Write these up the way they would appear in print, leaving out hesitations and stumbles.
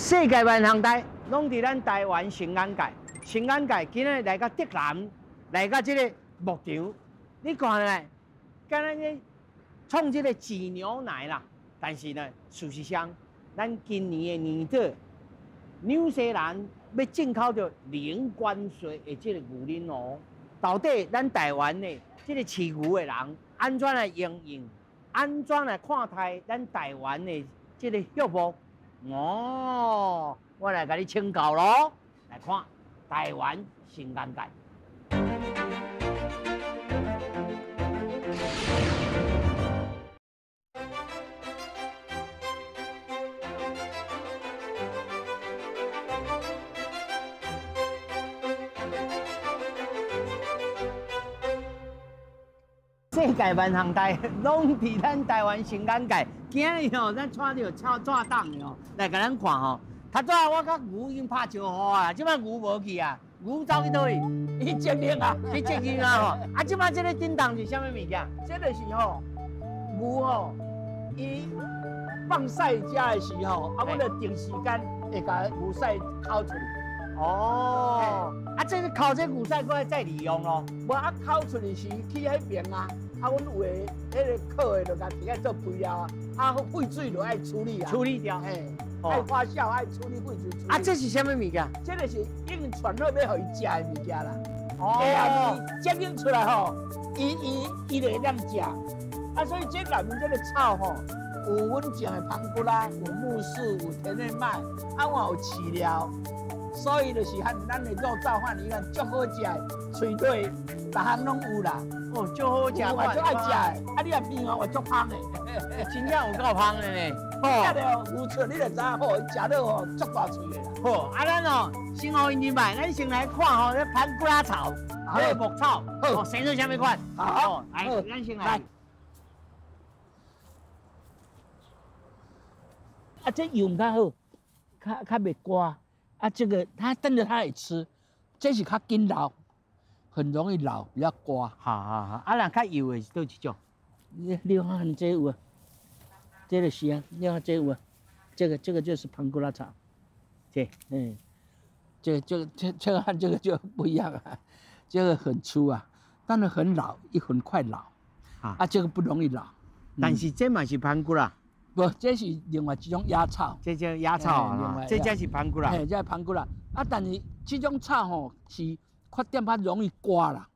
世界万行带拢伫咱台湾新安界。新安界今日来到德南，来到这个牧场，你看咧，敢若咧创这个挤牛奶啦。但是呢，事实上，咱今年的年底，纽西兰要进口到零关税的这个牛奶哦。到底咱台湾的这个饲牛的人，安怎来应用？安怎来看待咱台湾的这个畜牧？哦，我来甲你请教咯，来看台湾新安界。世界万行带拢伫咱台湾新安界。今日吼，咱带着超带档的吼，来甲咱看吼。头早我甲牛已经拍招呼啊，即摆牛无去啊，牛走去倒去？去接力啊，去接力啊吼。啊，即摆这个叮当是啥物物件？这个时候牛吼，伊放晒家的时候，啊，我就定时间会甲牛屎烤出去。哦，啊，这个烤这牛屎过来再利用咯。无啊，烤出去时去迄边啊，啊，阮有诶，迄个烤的就甲摕来做肥料啊，啊，废水就爱处理啊，处理掉，嘿，爱发酵，爱处理废水。啊，这是啥物物件？这个是已经传好要互伊食的物件啦。哦，哎呀，接应出来吼，伊就会当食。啊，所以这内面这个草吼，有阮种的香菇啦，有木薯，有甜的麦，啊，我有饲料。所以就是和咱的肉燥饭一样，足好食的，脆脆，逐项拢有啦。哦，足好食，我足爱食的。啊，你若变哦，我足香的。真正有够香的呢。哦，牛出你就知影好，伊食到吼足大脆的啦。好，啊，咱哦，先互因入来，咱先来看吼，这盘古拉草，这个牧草，哦，生做啥物款？好，来，咱先来。啊，这油较好，较袂刮。啊，这个它等着它也吃，这是较紧老，很容易老，比较刮。好，啊，人较油的是倒一种？你看这有啊，这个是啊，你看这有啊，这个就是盘古拉草，对，这个和这个就不一样啊，这个很粗啊，但是很老，也很快老。啊，这个不容易老，但是这嘛是盘古拉。不，这是另外一种野草，这叫野草啊，这才是盘古拉。嘿，这是盘古拉。啊，但是这种草吼是缺点较容易刮啦，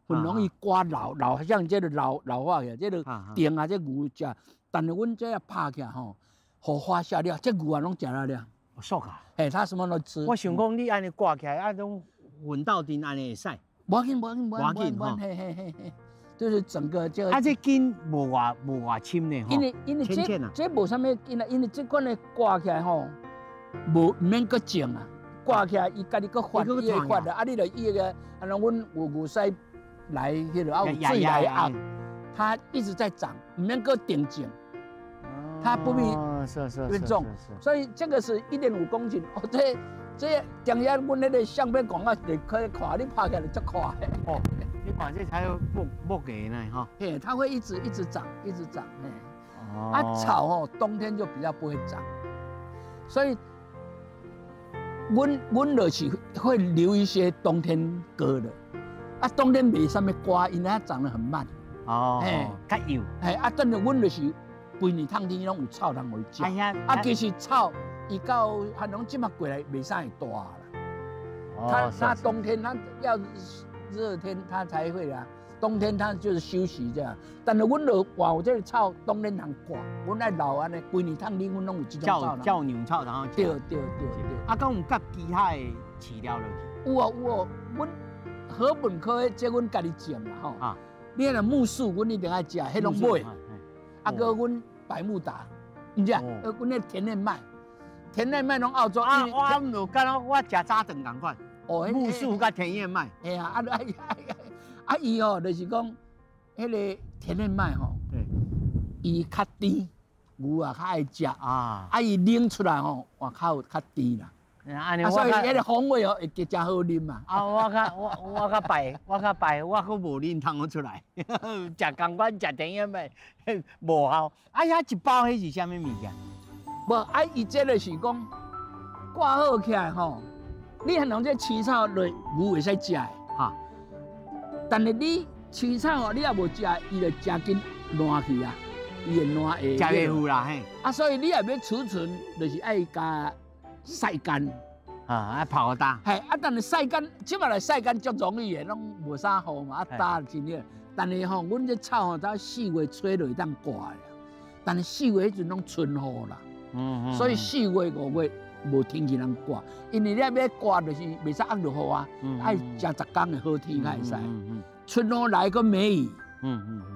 很容易刮老，像这个老化起来，这个顶啊，这牛食。但是阮这拍起来吼，好花下了，这牛啊拢食了了。熟啊？嘿，它什么都吃。我想讲你安尼刮起来，啊，种混到底安尼会使？无要紧哈。嘿。就是整个这个，啊，这根无偌深呢，因为这无啥物根啊，因为这款的挂起来吼，无唔免搁种啊，挂起来伊家己搁发，伊会发的，啊，你就伊个，啊，那阮有牛屎来，迄个啊有水来压，它一直在长，唔免搁定种，它不必运种，所以这个是1.5公斤，哦，这中间阮那个相片广告就可以看，你拍起来就足快的。哦，你看这才有木给呢哈。嘿，它会一直长，嘿。哦。啊，草哦，冬天就比较不会长，所以阮就是会留一些冬天割的。啊，冬天没啥物瓜，因为它长得很慢。哦。嘿，较幼。嘿，啊，等下阮就是规年冬天拢有草通互伊食。啊，其实草。伊到寒冬即马过来，袂啥会大啦。它冬天它要热天它才会啦，冬天它就是休息这样。但是阮就话有这个草，冬天通挂，阮爱老安尼，规年冬天阮拢有这种草。叫牛草，然后对。啊，敢有夹其他的饲料落去？有啊，阮禾本科的这阮家己种啦吼。啊。你若木薯，阮一定爱食，迄种买。啊，个阮百慕达，你知啊？阮那甜燕麦。甜燕麦拢澳洲啊，我唔就敢若我食早顿同款。哦，木薯甲甜燕麦。哎呀，伊吼就是讲，迄个甜燕麦吼，伊较甜，牛啊较爱食啊。啊，伊冷出来吼，外口较甜啦。所以迄个风味哦会加真好啉嘛。啊，我较白，我佫无啉通出来。食同款食甜燕麦，无效。啊，遐一包迄是啥物物件？无，伊这个是讲，挂好起来吼，你还用这青草落牛会使食的哈。但是你青草哦，你也无食，伊就真紧烂去啊，伊会烂会。食袂糊啦嘿。啊，所以你也要储存，就是爱加晒干。爱泡个干。系啊，但是晒干，即摆来晒干足容易的，拢无啥雨嘛，啊打真个。但是吼，阮这草吼，到4月吹落当挂啦。但是4月迄阵拢春雨啦，所以4月5月无天气通挂，因为你要挂就是袂使压落雨啊，爱食10天的好天才会使。春雨来个梅雨，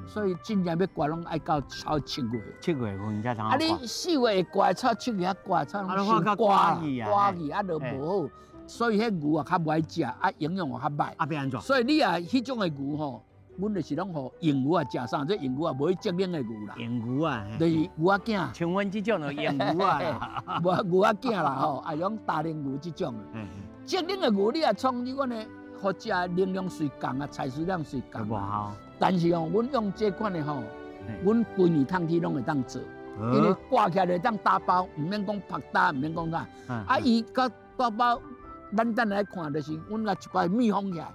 所以真正要挂拢爱到草7月。7月份才通。啊，你4月会挂草7月挂草拢先挂去啊，就无好，所以迄牛啊较无爱食，啊营养也较歹。啊，要安怎？所以你啊，迄种的牛吼。阮就是拢互用牛啊食啥，这用牛啊无去节冷的牛啦。用牛啊，就是牛仔囝。像阮这种就用牛啊啦，无牛仔囝啦吼，啊用大龄牛这种的。节冷的牛你也创你讲呢，好食能量随降啊，采水量随降。无效。但是吼，阮用这款的吼，阮规年通天拢会当做，因为挂起来就当打包，唔免讲拍打，唔免讲啥。啊，伊甲打包，咱等来看就是，阮拿一块密封起来。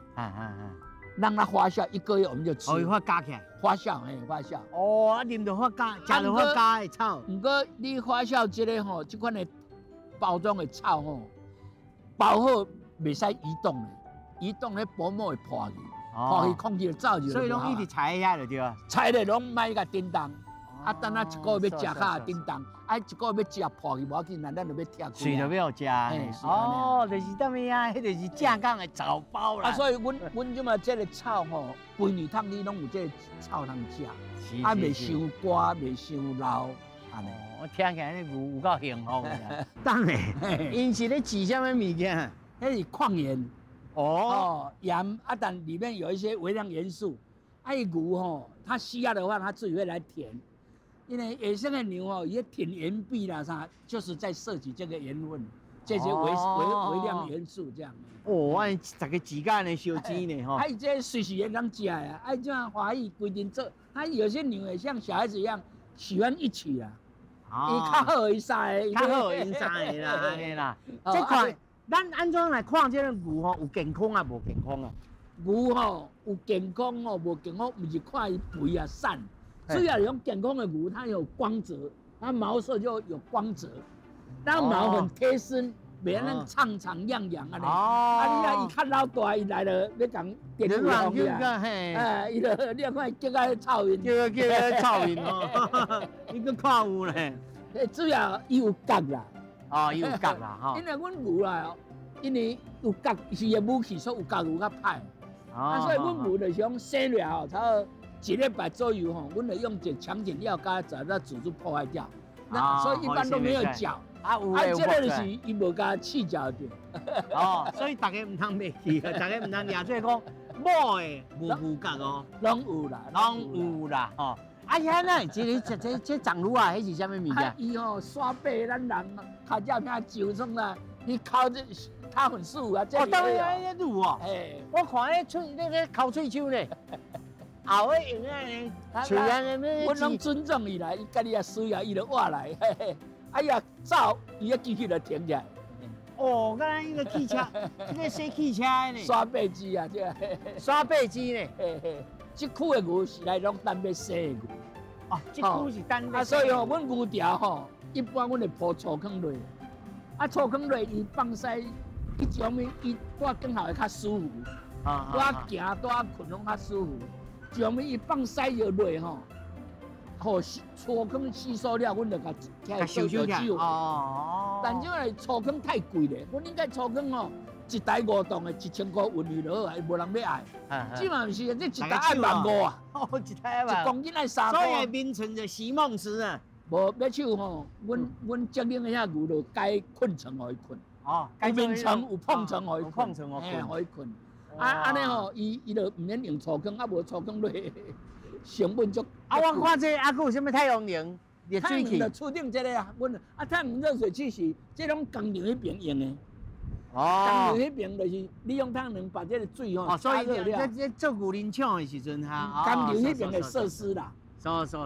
让它发酵1个月，我们就吃。哦，发酵起来。发酵，发酵。哦，啊，啉着发酵，食着发酵的草。不过你发酵这个吼，这款的包装的草吼，包好袂使移动的，移动咧薄膜会破去，破去空气就走入。所以拢一直采遐就对啊。采咧拢卖甲叮当，啊，等下1个月要食卡叮当，啊，1个月要食破去，无要紧，咱就要拆开。随着要食。哦，就是踮咩啊？迄就是正港的草包啦。啊，所以阮即马这个草吼，规年通你拢有这个草通食，啊，袂伤瓜，袂伤老，安尼。我听起来你有够幸福的。当然，因是咧吃什么物件？迄是矿盐。哦。盐啊，但里面有一些微量元素。啊，牛吼，它需要的话，它自己会来填。因为野生的牛哦，也填盐壁啦啥，就是在摄取这个盐分，这些微量元素这样。哦，按10个指甲呢烧钱呢吼。啊，这随时也能吃呀，啊，这样华裔规定做，它有些牛也像小孩子一样喜欢一起啦。伊较好伊晒的，较好因晒的啦，安尼啦。这块咱安怎来看这个牛吼，有健康啊，无健康啊？牛吼有健康吼，无健康，毋是看伊肥啊瘦。主要用健康的牛，它有光泽，它毛色就有光泽，它毛很贴身，袂咱长长样样安尼。啊，你啊，伊较老大，伊来了要讲电视方面啊，伊就你看叫个臭面，叫个臭面哦，伊个看有咧。主要伊有角啦，哦，伊有角啦，吼。因为阮牛啦，因为有角是伊武器，所以有角有较歹。啊，所以阮牛就是讲生了后，差不多1礼拜左右吼，阮就用点强碱料加把它煮出破坏掉。那所以一般都没有嚼。啊，这个就是伊无加去嚼的。哦，所以大家唔通袂去，大家唔通掠做讲某的无角哦，拢有啦，拢有啦，吼。啊，遐呢，这长路啊，迄是啥物物件？伊吼刷背，咱人脚脚遐揪种啦，你靠这它很舒啊。哦，当然迄路哦，我看迄喙那个烤喙鬚咧。后尾用啊，虽然咩，我拢尊重伊啦，伊家己也需要，伊就活来，嘿嘿。哎呀，走，伊个机器就停下来。哦，敢若迄个汽车，这个洗汽车的呢。刷背机啊，这刷背机呢。嘿嘿，这区的牛是来拢单要洗的牛。哦，这区是单要。啊，所以吼，阮牛条吼，一般阮会铺草坑落，啊，草坑落伊放屎，伊上面伊带更好会较舒服，带行带困拢较舒服。上面伊放屎药落吼，互草坑吸收了，阮就甲收收起。哦。但因为草坑太贵咧，阮应该草坑吼，一台5栋的1000块运去就好，还无人要爱。即嘛毋是，这一台爱15000啊。哦，一台1公斤爱3块。所以名称就席梦思啊。无要手吼，阮节冷的遐牛就改困床互伊困。哦。有面床有碰床互伊困。碰床互伊困。啊，安尼吼，伊就毋免用草坑，啊无草坑落，成本足。啊，我看这还佫有啥物太阳能热水器？就厝顶这个啊，阮太阳能热水器是这种工厂迄边用的。哦。工厂迄边就是利用太阳能把这个水吼加热了。这做牛奶厂的时阵哈。工厂迄边的设施啦。是。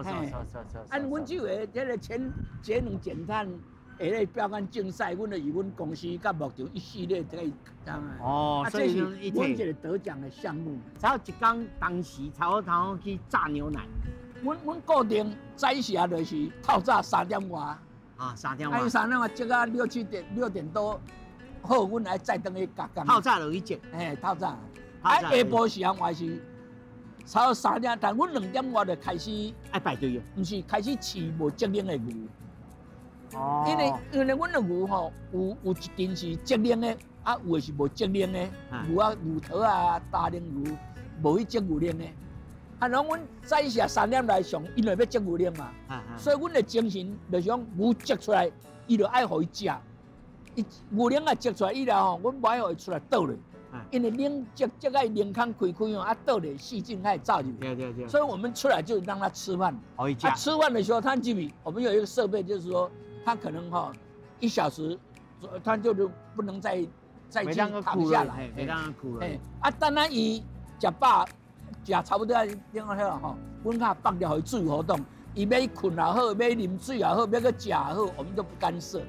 按阮这个这个节能减碳咧标杆竞赛，阮就以阮公司甲牧场一系列这个当啊。哦，所以这是阮一个得奖的项目。才有一天当时才有通去榨牛奶。阮固定早时就是透早3点外。啊，3点外。啊，3点外接到6点多，好，阮来再登去加工。透早就去接。透早。啊，下晡时还是差不多3点，但阮2点外就开始爱排队哦。毋是开始饲无节令的牛。哦。因为阮的牛吼，有一阵是节令的，啊，有的是无节令的。牛头啊，大龄牛无去节牛令的。啊，然后阮早时3点来上，因为要节牛令嘛。所以阮的精神就是讲牛节出来，伊就爱互伊食。伊牛令啊节出来以后吼，阮无爱互伊出来倒咧。因为冷节爱冷空开哦，啊倒咧细菌开始造进去。对。所以我们出来就让它吃饭。啊，吃饭的时候它进去，我们有一个设备，就是说它可能1小时，它就不能再去躺下来。没让它哭了。啊，等下伊食饱。食差不多另外遐吼，阮较放掉伊自由活动，伊要困也好，要啉水也好，要去食也好，我们都不干涉。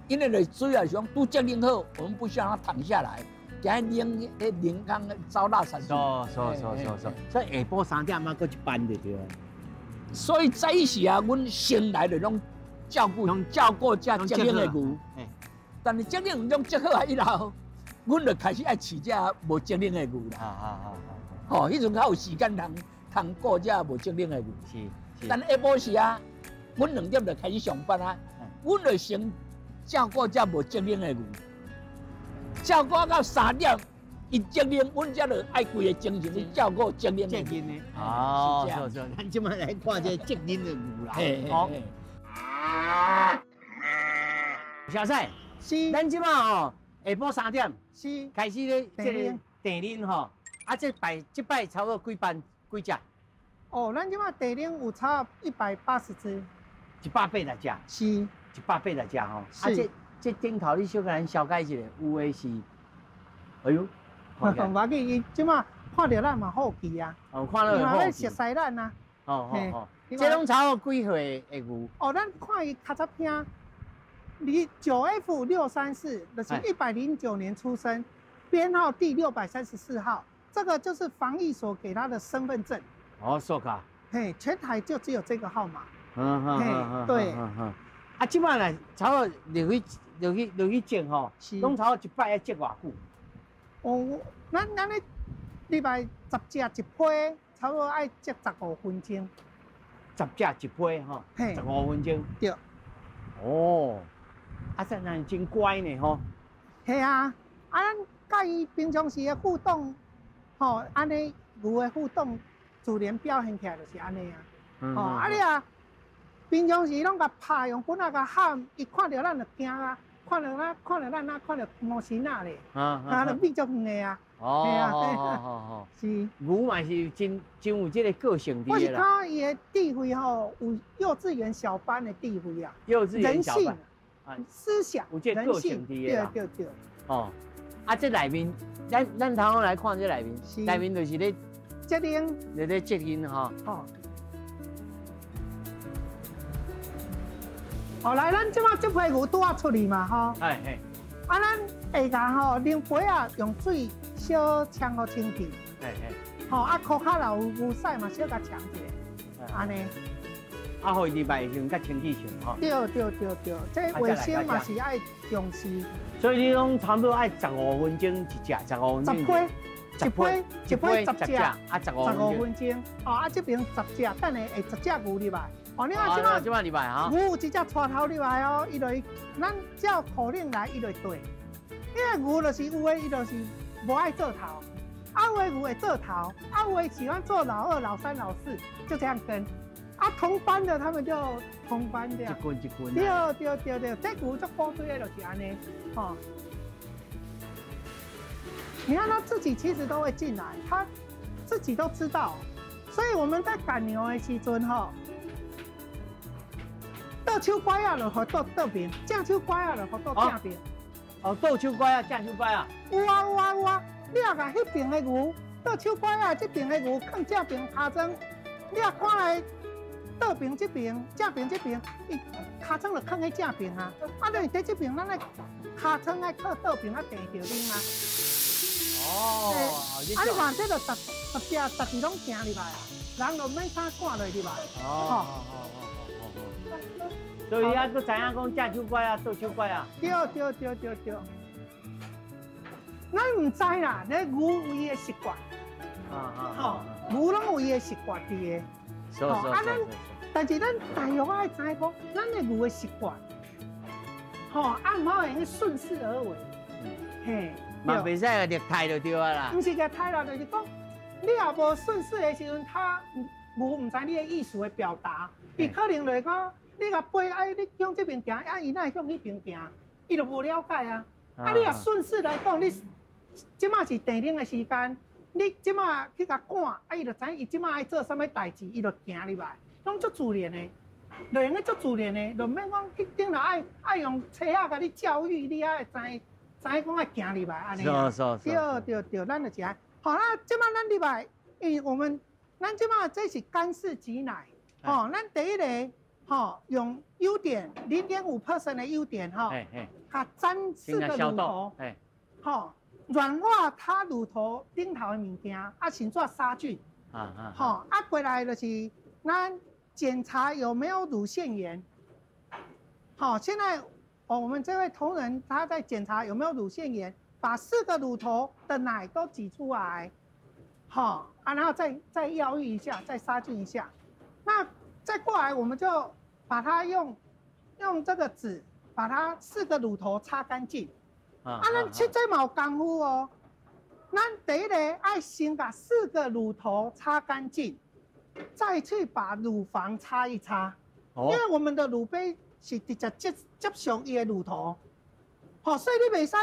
因为咧水啊是讲拄节令好，我们不需要让它躺下来，惊冷空招垃圾。所以下晡3点啊，搁一班就对。所以早时啊，阮先来就拢照顾这节令的牛，但是节令拢节好啊以后。阮就开始爱饲只无节令的牛啦。迄阵较有时间通顾只无节令的牛。是。但下晡时啊，阮2点就开始上班啊，阮就先照顾只无节令的牛，照顾到3点，伊节令，阮才就爱规个精神去照顾节令的牛。是，咱即摆来看这节令的牛啦。小蔡，是，咱即摆下晡3点是开始咧，这个地令吼，啊，这摆差不多几只？哦，咱即摆地令有差180只，180只。是，180只吼。啊，这顶头你小可咱小解一下，有诶是，哎呦，无要紧，伊即摆看到咱嘛好奇啊。看到好奇。熟悉咱啊。这拢差不多几岁的牛？咱看伊较早片。9F634，就是109年出生，编号第634号，这个就是防疫所给他的身份证。说卡。全台就只有这个号码。对。啊，即摆来差不多落去种吼，拢差不多一摆要种偌久？咱咧礼拜10只一批，差不多爱种15分钟。10只一批吼，15分钟。对。啊，这人真乖呢吼。系啊，咱甲伊平常时的互动，安尼牛的互动，自然表现起来就是安尼啊。你啊，平常时拢甲拍用棍仔甲喊，伊看到咱就惊啊，看到咱看到毛线啊咧，就变足远的啊。是。牛嘛是真有这个个性的啦。我是看伊的智慧有幼稚园小班的智慧啊，幼稚园小班。思想、人性，对。这内面，咱头来看这内面，内面就是咧节令，咧节令吼。来，咱即马这批牛拄啊出去嘛吼。咱下甲啉杯啊，用水小呛互清气。裤脚若有牛屎嘛，小甲呛一下，安尼。互伊入来用较清气上吼。对，这卫生嘛是爱重视。所以你拢差不多爱15分钟一只，15分钟。一批10只，啊15分钟。这边10只，等下会10只牛入来。你看即摆入来哈。牛有一只带头入来哦，伊就咱照口令来，伊就对。因为牛就是有诶，伊就是无爱做头，有诶牛会做头，有诶喜欢做老2、老3、老4，就这样跟。同班的他们就同班的。一群。对，这牛做古锥的就是安尼，你看他自己其实都会进来，他自己都知道，所以我们在赶牛的时阵倒手拐啊，就好倒边；正手拐啊，就好倒正边。倒手拐啊，正手拐啊。有啊！你若甲迄边的牛倒手拐啊，这边的牛放正边尻川，你若看来倒边这边，正边这边，伊尻川就放喺正边啊。啊，你伫这边，咱咧尻川爱靠倒边啊，地着啉啊。哦，啊，你看这个逐地拢行入来啊，人就免啥赶落入来。哦。所以啊，都知影讲正手拐啊，倒手拐啊。对。咱唔知啦，咧牛有伊的习惯。吼，牛拢有伊的习惯伫个。但是咱大约爱知讲，咱的牛的习惯，唔好用顺势而为。嘿。嘛袂使个力太就对啊啦。唔是个太啦，就是讲，你也无顺势的时阵，牛唔知你的意思的表达，伊可能就是讲，你甲背你向这边行，伊哪会向迄边行，伊就无了解啊。啊，你若顺势来讲，你即马是地冷的时间，你即马去甲赶，伊就知伊即马爱做啥物代志，伊就行入来，拢足自然的，就用个足自然的，就免讲去顶头爱用车仔甲你教育，你也会知讲爱行入来安尼。对，咱就这样。好，那即马咱入来，咱即马这是干式挤奶，咱第一个，用优点0.5% 的优点，它沾4个乳头，软化它乳头顶头的物件，先做杀菌，过来就是咱检查有没有乳腺炎，现在。我们这位同仁他在检查有没有乳腺炎，把4个乳头的奶都挤出来，然后再药浴一下，再杀菌一下。那再过来，我们就把它用这个纸把它4个乳头擦干净。咱切这冇功夫哦。咱第一个爱先把4个乳头擦干净，再去把乳房擦一擦，因为我们的乳杯。是直接接上伊的乳头，所以你袂使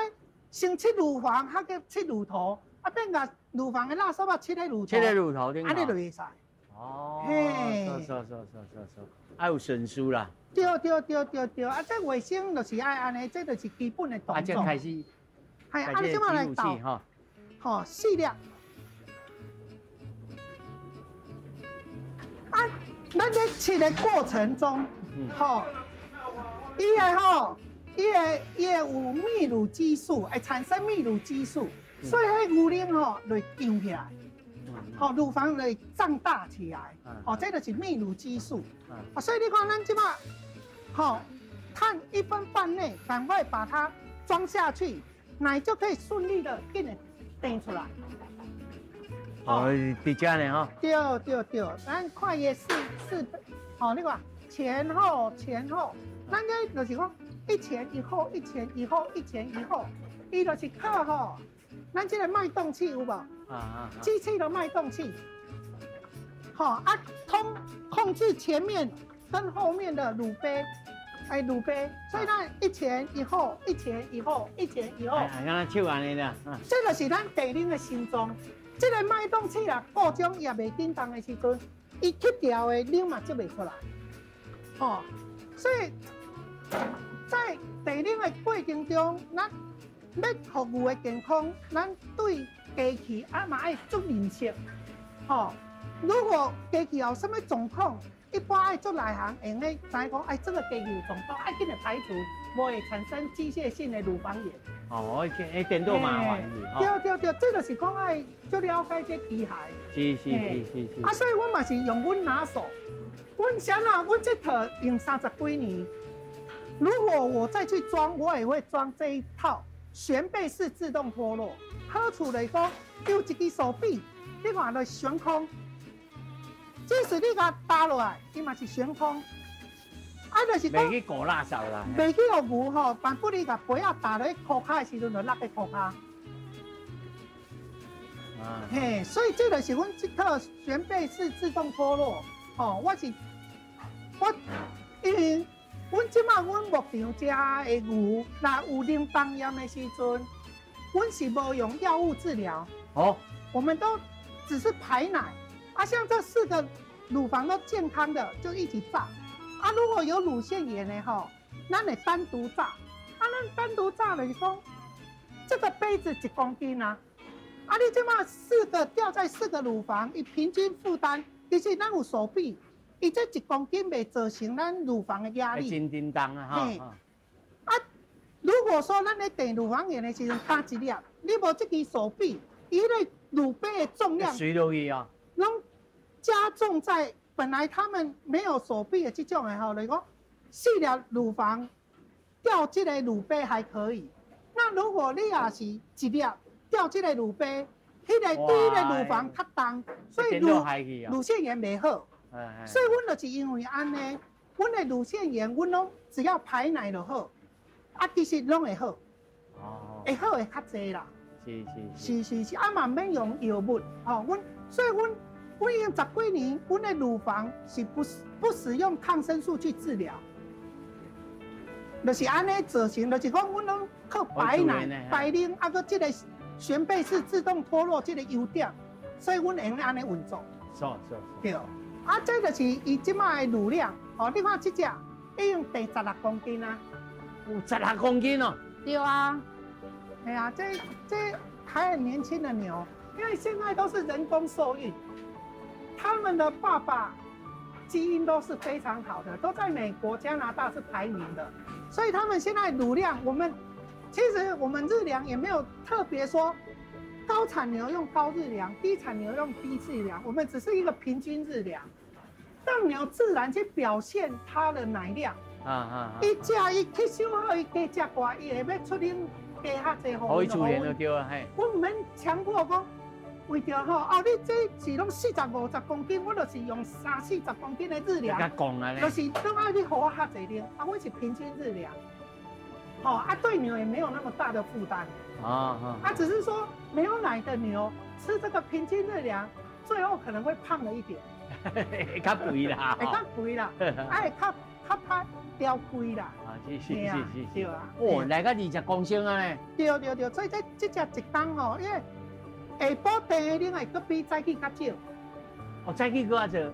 先切乳房，还去切乳头，变甲乳房的垃圾切喺乳头，切喺乳头顶，安尼就袂使。爱有顺序啦。对，这卫生就是爱安尼，这就是基本的动作。这开始，系，你即马来倒，细粒。咱在切的过程中，伊个有泌乳激素，会产生泌乳激素，所以迄牛奶就会胀起来，乳房就会胀大起来，这就是泌乳激素。所以你看咱即马，碳1分半内赶快把它装下去，奶就可以顺利的给你蹬出来。伫遮呢对，咱看也是，你看前后，咱这就是讲一前一后，伊就是靠咱这个脉动器有无？机器的脉动器，控制前面跟后面的乳杯，所以咱一前一后，像咱手安尼啦。这就是咱地冷的心脏。这个脉动器啦，故障也袂叮当的时阵，伊去掉的冷嘛接袂出来，所以在地冷的过程中，咱要服务的健康，咱对机器嘛爱足认识，如果机器有什么状况，一般爱做内行，用咧知讲，这个机器有状况，爱紧来排除，无会产生机械性的乳房炎。会电到麻烦对，这就是讲爱足了解这机械。是。所以我嘛是用阮拿手，阮这套用30几年。如果我再去装，我也会装这一套旋背式自动脱落。好处来讲，有一只手臂，你看就悬空，即使你甲搭落来，伊嘛是悬空。就是讲，袂去顾垃圾啦，袂去互牛万不你甲杯仔打落去裤骹的时阵，就落去裤骹。所以这就是阮这套旋背式自动脱落。因为阮即马阮牧场遮的牛，若有淋巴炎的时阵，阮是无用药物治疗。我们都只是排奶。像这4个乳房都健康的，就一起榨。如果有乳腺炎的咱得单独榨。咱单独榨就是讲，这个杯子1公斤啊，你即马4个吊在4个乳房，伊平均负担，其实咱有手臂，伊这1公斤袂造成咱乳房的压力。真叮当啊！嘿，如果说咱咧订乳房盐的时阵加一粒，你无这支手臂，伊个乳杯的重量水落去啊，拢加重在本来他们没有手臂的这种的吼，就是讲4粒乳房吊这个乳杯还可以。那如果你也是1粒吊这个乳杯，迄个对迄个乳房较重，所以乳腺炎袂好。所以阮就是因为安尼，阮的乳腺炎，阮拢只要排奶就好，其实拢会好，会好会较济啦。是，嘛免用药物，所以阮已经10几年，阮的乳房是不使用抗生素去治疗，就是安尼造成，就是讲阮拢靠白奶、白奶，个这个悬臂式自动脱落这个优点，所以阮会用安尼运作。对。这就是伊即卖的乳量，你看这只已经第16公斤啊，有16公斤哦。对啊，哎呀，这还很年轻的牛，因为现在都是人工受孕，他们的爸爸基因都是非常好的，都在美国、加拿大是排名的，所以他们现在乳量，其实我们日粮也没有特别说高产牛用高日粮，低产牛用低日粮，我们只是一个平均日粮。让牛自然去表现它的奶量。伊食伊吸收好，伊加食寡，伊会要出恁加较济好。可以自然就对啊，嘿。我唔免强迫讲，为着吼，你这是拢40、50公斤，我就是用30、40公斤的日粮。讲啊咧。就是都爱你互我较济量，我是平均日粮。对牛也没有那么大的负担。只是说没有奶的牛吃这个平均日粮，最后可能会胖了一点。会较肥啦，会较肥啦，会较怕掉龟啦。是，对啊。来到20公升啊咧。对，所以这只一档因为下晡订的会搁比早起较少。早起搁较少。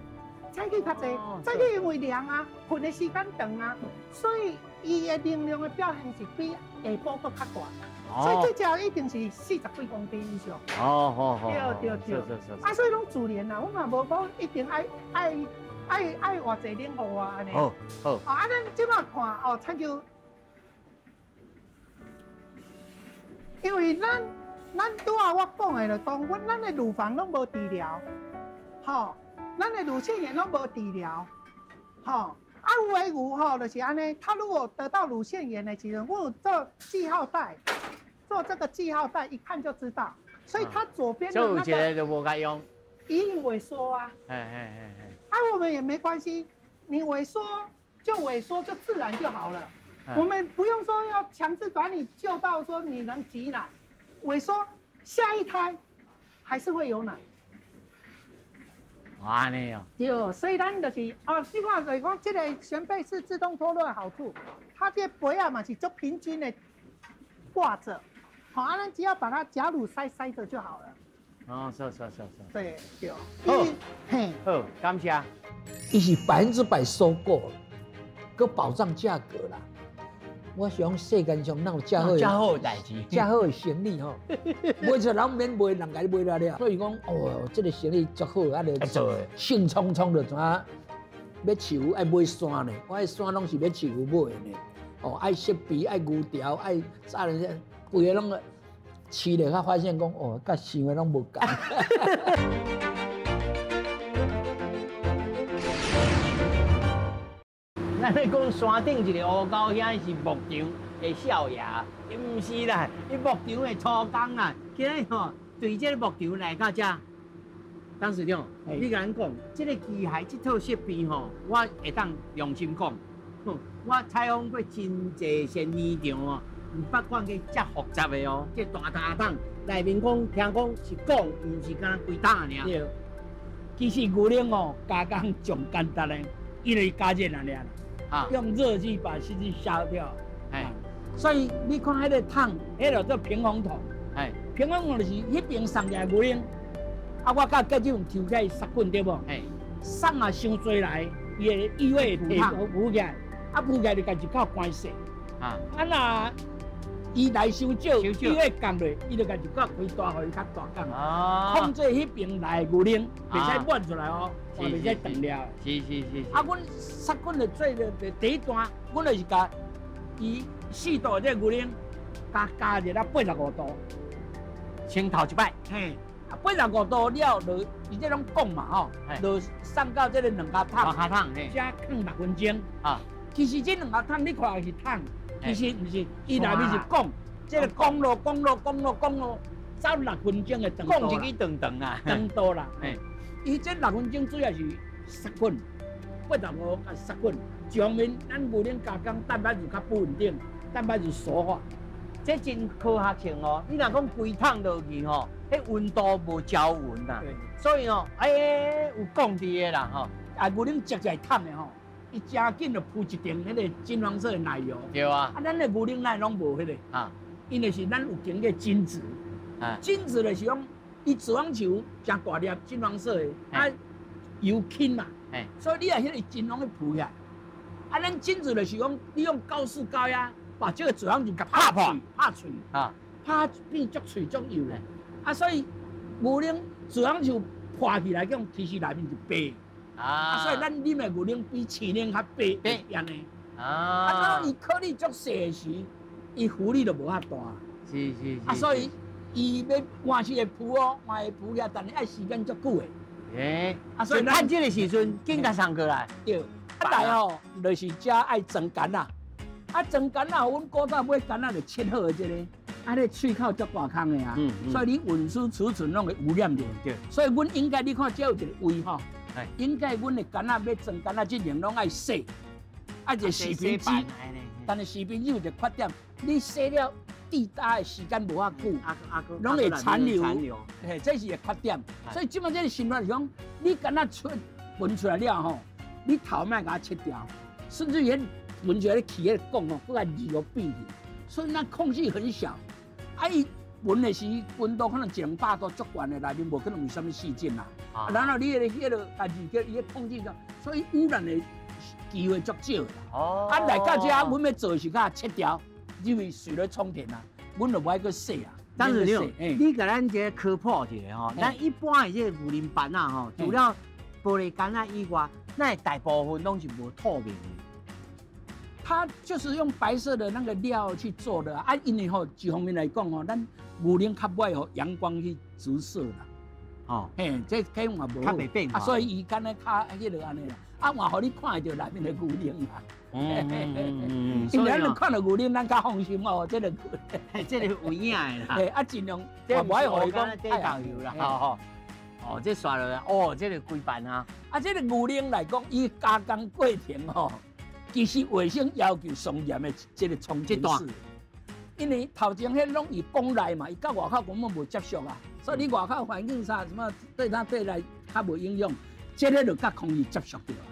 早起较济，早起因为凉啊，瞓的时间长啊，所以伊的能量的表现是比下晡搁较大。所以这只一定是40几公斤以上。对。所以拢自然啦，我嘛无讲一定爱偌济冷互我安尼。好。咱即摆看参照，因为咱拄仔我讲的就讲，咱的乳房拢无治疗，咱的乳腺炎拢无治疗，有的牛就是安尼，他如果得到乳腺炎的时阵，我有做记号带。做这个记号带，一看就知道，所以它左边的那个，就有一个就无该用，已经萎缩啊。我们也没关系，你萎缩就自然就好了。我们不用说要强制把你救到说你能挤奶，萎缩下一胎还是会有奶。安尼哦。对，所以咱就是你看就是讲这个悬臂式自动脱落的好处，它这杯嘛是足平均的挂着。咱只要把它假乳塞着就好了。是。对。好，感谢。伊是100%收购，佮保障价格啦。我想世间上哪有遮好的代志，遮好的生意吼，买出人免卖，人家你买了。所以讲，这个生意足好，就兴冲冲就怎啊？要树爱买山呢，我爱山拢是要树买的呢。爱色皮，爱牛条，爱啥嘞？规个拢饲了，才发现讲甲想的拢无共。咱咧讲山顶一个乌狗遐是牧场的少爷，伊毋是啦，伊牧场的粗工啦。今日对这个牧场来到遮，董事长，你甲咱讲，这个机械这套设备我会当良心讲，我采访过真侪现场不管个遮复杂的这大桶内面讲听讲是讲，毋是干规桶尔。对，其实牛奶加工上简单的，伊就是加热那俩，用热气把湿气消掉。所以你看迄个桶，迄个做平衡桶。平衡桶就是迄边送来牛奶，我甲各种抽起来杀滚对无？送啊伤多来，伊的异味会浮起来，浮起来就家己靠关系。伊来收少，伊会降落，伊就家己搁开大，互伊较大降。控制迄边来的牛奶，袂使满出来哦，袂使断了。是。啊，阮杀菌的做的第一段，阮就是甲伊4度这牛奶，加热到85度，先头一摆，嘿，85度了，就伊这种讲嘛吼，就送到这个两家桶，加放6分钟。啊，其实这两家桶你看是桶，其实毋是，伊内面是讲，这个讲咯，走6分钟的长度啦，讲一个长啊，长度啦，嘿，伊这6分钟主要是杀菌，85度甲杀菌，一方面咱牛奶加工蛋白质较不稳定，蛋白质熟化。这真科学性哦！你若讲规桶落去吼，迄温度无交匀啦，所以哦，有讲伫的啦吼。啊，牛奶食起来烫的吼，伊真紧就铺一层迄个金黄色的奶油。对啊。啊，咱的牛奶奶拢无迄个啊，因为是咱有经过精制。啊。精制就是讲，伊脂肪球真大粒，金黄色的，啊，油轻嘛。哎。所以你啊，迄个真容易铺起来。啊，咱精制就是讲，利用高速高压。把这个脂肪球给拍脆啊，拍变足脆足油嘞。啊，所以牛奶脂肪球拍起来，讲其实内面是白啊，所以咱啉的牛奶比青奶较白安尼啊。啊，伊颗粒足细时，伊浮力就无遐大。是。啊，所以伊要换是会浮哦，换会浮呀，但是爱时间足久的。诶，啊，所以咱这个时阵紧甲送过来。对，啊，来吼，就是遮爱蒸干啦。啊，蒸干啊，阮古早买干啊就切好的这个，啊，你喙口足大空的啊，所以你运输储存拢会污染着。对，所以阮应该你看这有一个位吼，应该阮的干啊要蒸干啊，这样拢爱洗，啊，一洗冰机，但是洗冰机有一个缺点，你洗了滴答的时间无遐久，拢会残留，嘿，这是个缺点。所以即摆这个心法是讲，你干啊闻出来了吼，你头莫甲它切掉，甚至于。闻起来气咧讲吼，搁来油变去，所以那空气很小。啊，伊闻的时温度可能100度足悬的，内面无可能有什么细菌啦。啊，然后你迄个但是叫伊个空气上，所以污染的机会足少啦。哦。啊，来到遮，阮要做是甲切掉，因为水咧充电啊，阮就无爱去洗啊。但是你甲咱这科普一下吼，咱一般的这个牛奶板啊吼，除了玻璃干啊以外，那大部分拢是无透明的。它就是用白色的那个料去做的啊，因为吼一方面来讲吼，咱牛奶较不爱吼阳光去直射啦，哦，嘿，这起码无较袂变啊，所以伊干咧较迄落安尼啦，啊，换互你看得到内面的牛奶啦，因为咱看到牛奶，咱较放心哦，这个这个有影的啦，嘿，啊尽量我不爱互伊讲太高油啦，哦，哦，这刷落来，哦，这个规版啊，啊，这个牛奶来讲，伊加工过程吼。其实卫生要求上严的这个冲击段，因为头前迄拢伊公内嘛，伊到外口根本无接触啊，所以你外口环境啥什么对它对来较无影响，这个就甲空气接触到啊。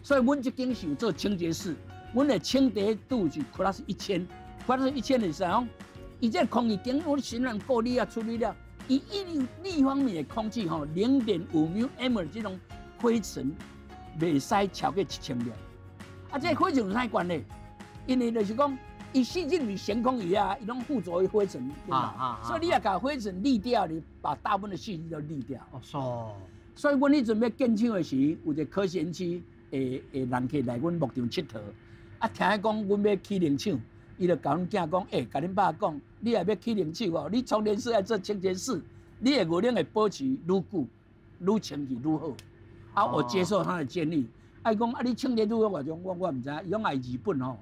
所以阮这间是有做清洁室，阮的清洁度是 +1000，+1000的时候，伊这空气顶我虽然过滤啊处理了，伊另一方面的空气吼0.5 mm 这种灰尘，袂使超过1000粒。啊，这灰尘有啥关系？因为就是讲，伊细菌比悬空鱼啊，伊拢附着于灰尘，对吧？所以你要把灰尘滤掉，你把大部分的细菌都滤掉。哦，所以阮咧准备建厂的时，有一个科学区的人客来阮牧场佚佗。啊，听讲阮要起农场，伊就甲阮囝讲，甲恁爸讲，你也要起农场哦，你充电室要做清洁室，你的牛奶会保持愈久、愈清气、愈好。啊，我接受他的建议。伊讲啊，你清洁度我种我唔知，伊讲来日本吼，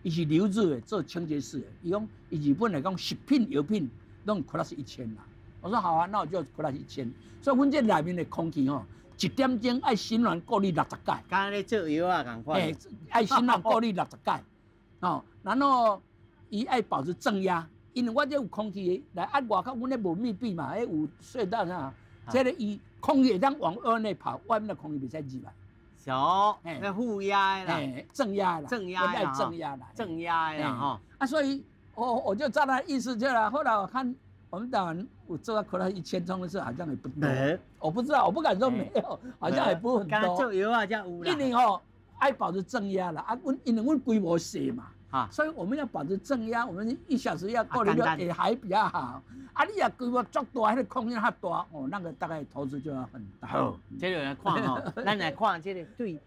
伊是留日的做清洁室的，伊讲日本来讲食品药品拢+1000啦。我说好啊，那我就+1000。所以阮这内面的空气吼，1点钟爱新暖过滤60届。刚咧做药啊，共款。爱新暖过滤60届，哦，然后伊爱保持正压，因为我这有空气来啊外口，阮咧无密闭嘛，有隧道啥，这个伊空气会当往外内跑，外面的空气袂使入来。小，那负压啦，正压啦，正压啦，正压啦，哈。啊，所以我就照他意思就了。后来我看我们党员，我做到1000冲的时候好像也不多，我不知道，我不敢说没有，好像也不很多。刚做油啊，叫有啦。因为吼爱保持正压啦，啊，因为阮规模小嘛，啊，所以我们要保持正压，我们1小时要过6也还比较好。啊，你也规划足大，迄个空间较大，哦，那个大概投资就要很大。好，这个来看吼，咱来看这个对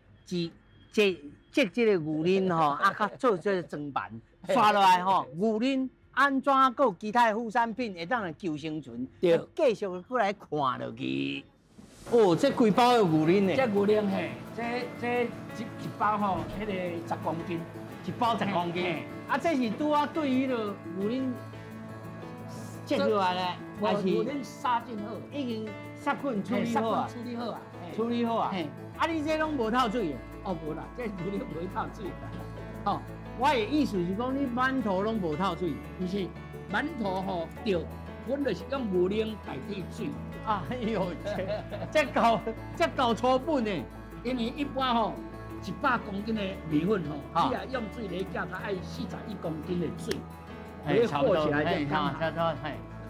这个牛奶吼，啊，较做这个装扮，刷落来吼，牛奶安怎个其他副产品会当来救生存？对，继续过来看落去。哦，这几包的牛奶呢？这牛奶嘿，这一包吼，迄个10公斤，1包10公斤。啊，这是拄啊对于了牛奶接落来咧，还是牛奶杀菌好，已经杀菌处理好啊，处理好啊，处理好啊。啊，你这拢无透水的？哦，无啦，这牛奶无透水。哦，我的意思是讲，你馒头拢无透水，不是？馒头吼，对，阮就是用牛奶代替水。哎呦，这够粗本呢。因为一般吼，100公斤的米粉吼，你也用水来搅，它爱41公斤的水，你和起来就刚好。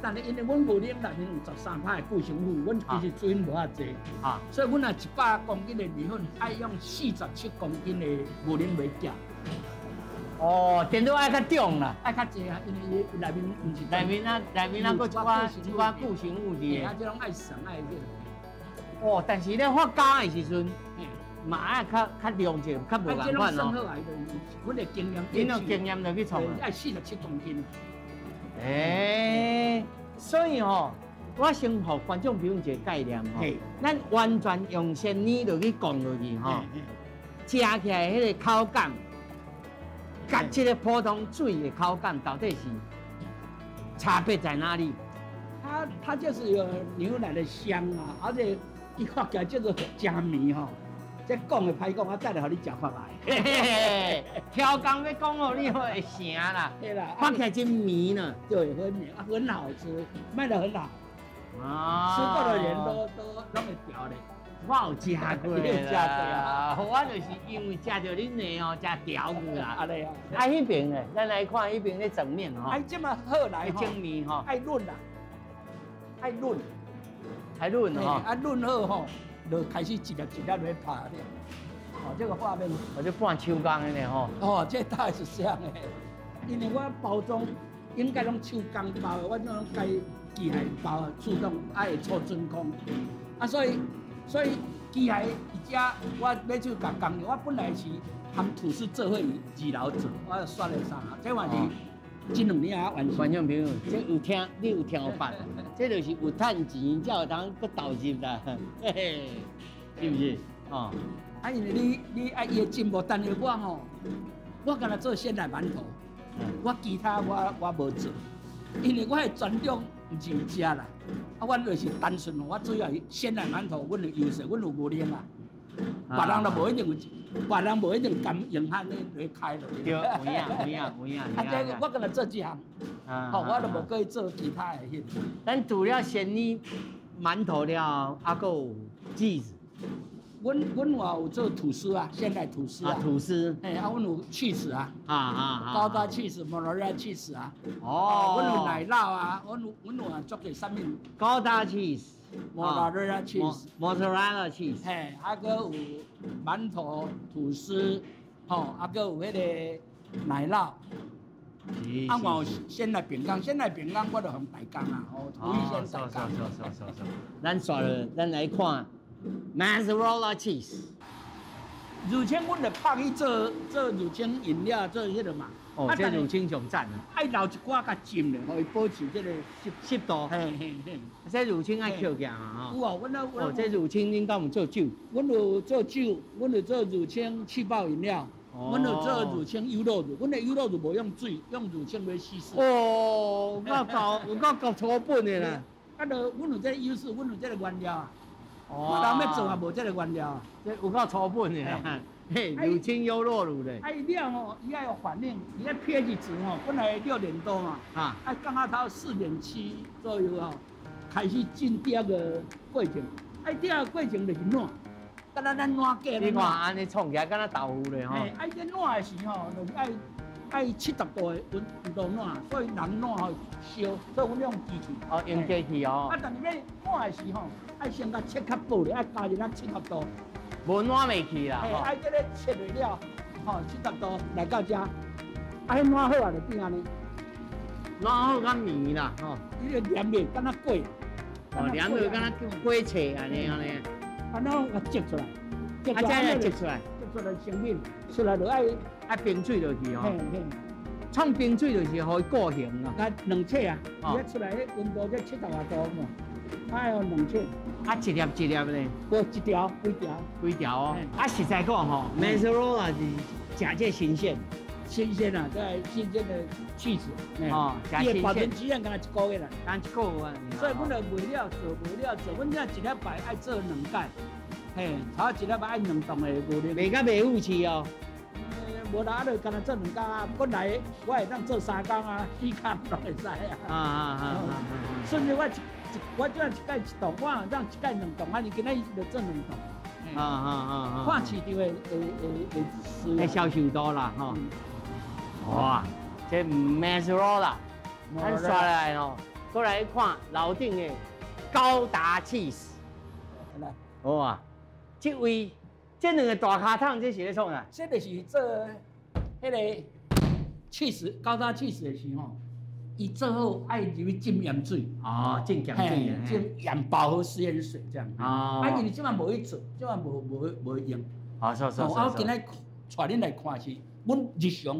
但是因为阮牛奶内面有13%的固形物，阮其实水无遐济，所以阮若100公斤的米粉，爱用47公斤的牛奶来搅。哦，电都爱较重啦，爱较济啊，因为伊内面唔是内面啊，搁一寡固形物质啊，这种爱省爱这。哦，但是咧发酵的时阵，嘛爱较量者，较无共款咯。阮的经验，恁有经验就去创。爱47公斤。所以吼，我先互观众朋友一个概念吼，咱完全用鲜奶就去讲落去吼，食起来迄个口感。跟这个普通水的口感到底是差别在哪里？它就是有牛奶的香啊，而且一发起来就是加绵哈。这讲的歹讲，我再来和你讲法来。挑工要讲哦，你会成啦，对啦，发起来真绵呢，对，很绵啊，很好吃，卖得很好。吃过的人都会屌的。我有食过啦，我就是因为食到恁的吼，食条过啦。安尼啊，迄边咧，咱来看迄边咧整面吼。哎，这么好来整面吼，爱润啦，爱润，爱润吼，啊润好吼，就开始一粒一粒来拍的。哦，这个画面，我就半手工的呢吼。哦，这大概是这样的，因为我包装应该拢手工包的，我拢该机械包自动爱抽真空，啊所以机械一家我要去甲工，我本来是含吐司做伙2楼做，我刷了上，这嘛是这2年啊完成。观众朋友，这有听，你有听有办，这就是有趁钱才有当搁投入啦，嘿嘿，是不是？哦，啊，因为你爱伊的进步，但是我吼，我干那做鲜奶馒头，我其他我无做，因为我的专长唔是食啦。啊，阮就是单纯，我主要鲜奶馒头，阮有优势，阮有牛奶嘛。别人就无一定有，别人无一定敢用遐来开落。对，有影。啊，这我干那做这项，吼，我都无可以做其他的迄。咱除了鲜奶馒头了，还佫有 cheese。阮也有做吐司啊，鲜奶吐司啊。吐司。哎，啊，阮有 cheese 啊。高达 cheese、莫拉瑞 cheese 啊。哦。阮有奶酪啊，阮有做个啥物？高达 cheese、莫拉瑞 cheese、mozzarella cheese。嘿，啊，佫有馒头、吐司，吼，啊，佫有迄个奶酪。啊，我有鲜奶饼干，鲜奶饼干我就用大工啊，哦，土一鲜大工。咱刷了，咱来看。mozzarella cheese， 乳清阮就拍去做乳清饮料，做迄个嘛。哦，这乳清上赞啊！爱留一寡甲浸咧，互伊保持这个湿度。嘿。这乳清爱扣起啊！有啊，阮哦，这乳清恁敢有做酒？阮有做酒，阮有做乳清气泡饮料，阮有做乳清优酪乳。阮的优酪乳无用水，用乳清来稀释。哦，有够粗本的啦！啊，就阮有这个优势，阮有这个原料啊。哦，人要做也无这个原料，这有够粗本的啦。嘿，乳清优酪乳嘞。啊，伊料吼，伊要有反应，伊个 pH 值吼，本来6点多嘛，降到4.7左右吼，开始进第2个过程。第2个过程就是烂，敢若咱烂粿。你看安尼创起来，敢若豆腐嘞吼。这烂的时候，就是爱70度的温度烂，所以人烂吼烧，所以阮用机器。哦，用机器哦。但是要烂的时候，爱先甲切较薄咧，爱加入70度。无烂袂去啦。爱这个切材料，吼70度来到遮，啊，迄暖好啊，就变安尼，然后较绵啦，吼，伊个黏的敢若粿，哦，黏落敢若粿脆安尼。啊，然后甲折出来，啊，这样折出来，折出来成品，出来就爱冰水落去吼。嘿嘿。创冰水就是互伊固形啊。啊，两尺啊，伊一出来，迄温度才70外度嘛，哎呦两尺。啊，一粒一粒咧，无一条，规条哦。啊，实在讲吼 m a z z a r o 啊是食这新鲜，新鲜啊，在新鲜的气质。哦，食新保存鲜。期限敢若1个月啦，干一个月。所以阮就卖了做，阮这一礼拜爱做2摆，嘿，头一礼拜爱2档的牛奶。袂甲袂有气哦。无啦，就干那做2工啊，不过来我会当做3工啊，4工都会使啊。甚至我这样一摆1档，我让一摆2档，啊，你今仔日就做2档。看市场会销售多啦，吼。哇，这 Mazzaro 啦，咱刷来吼，过来看楼顶的高达cheese。来，哇，这位。这2个大卡桶，这是咧创啊？这就是做迄个高达cheese的时候，伊做好爱入去浸盐水。哦，浸咸水。浸盐包好食盐水这样。哦。啊，因为即摆无去做，即摆无用。哦，是。我今仔带恁来看是，阮日常